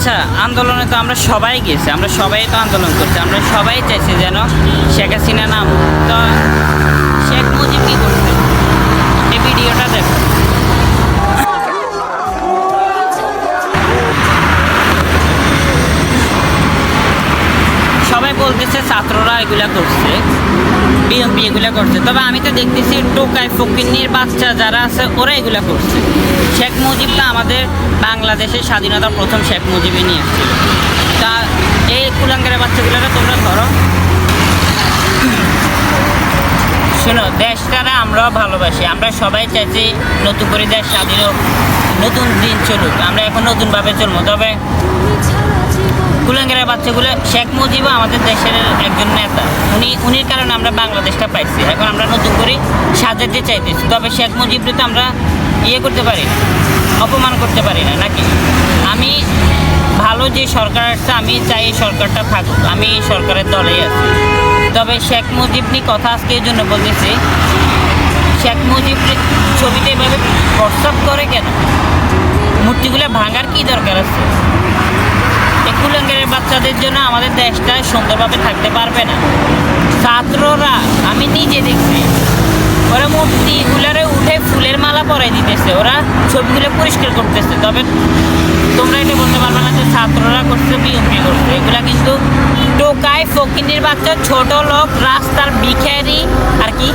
আচ্ছা, আন্দোলনে তো আমরা সবাই গেছি, আমরা সবাই তো আন্দোলন করছি, আমরা সবাই চাইছি যেন শেখ হাসিনা নাম। তো শেখ মুজিব কী করছে, এই ভিডিওটা দেখো। সবাই বলতেছে ছাত্ররা এগুলা করছে, বিএনপি এগুলা করছে, তবে আমি তো দেখতেছি টোকায় ফকিন্নির বাচ্চা যারা আছে ওরা এগুলা করছে। শেখ মুজিব তো আমাদের বাংলাদেশের স্বাধীনতার প্রথম শেখ মুজিবই নিয়ে আসছিল। তা এই কুলাঙ্গারের বাচ্চাগুলোরা তোমরা ধরো। শোনো, দেশটারা আমরাও ভালোবাসি, আমরা সবাই চাইছি নতুন করে দেশ স্বাধীন হোক, নতুন দিন চলুক, আমরা এখন নতুনভাবে চলবো। তবে কুলাঙ্গারের বাচ্চাগুলো, শেখ মুজিবও আমাদের দেশের একজন নেতা, উনির কারণে আমরা বাংলাদেশটা পাইছি। এখন আমরা নতুন করে সাজাতে চাইতেছি, তবে শেখ মুজিবকে তো আমরা করতে পারি না, অপমান করতে পারি না নাকি? আমি ভালো যে সরকার আসছে, আমি চাই এই সরকারটা থাকুক, আমি এই সরকারের দলেই আছি। তবে শেখ মুজিব নিয়ে কথা আজকে এই জন্য বলতেছি, শেখ মুজিব ছবিটা এভাবে প্রস্তাব করে কেন? মূর্তিগুলো ভাঙার কি দরকার আছে? কুলাঙ্গারের বাচ্চাদের জন্য আমাদের দেশটা সুন্দরভাবে থাকতে পারবে না। ছাত্ররা, আমি নিজে দেখছি, ওরা মূর্তিগুলারে উঠে ফুলের মালা পরাই দিতেছে, ওরা ছবিগুলো পরিষ্কার করতেছে। তবে তোমরা এটা বলতে পারবে না যে ছাত্ররা করছে, বিএনপি করছে। এগুলা কিন্তু টোকায় ফকিন্নির বাচ্চা, ছোট লোক, রাস্তার ভিখারি, আর কি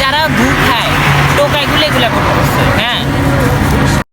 যারা ঘুষ খায়, টোকাইগুলো এগুলা করতেছে। হ্যাঁ,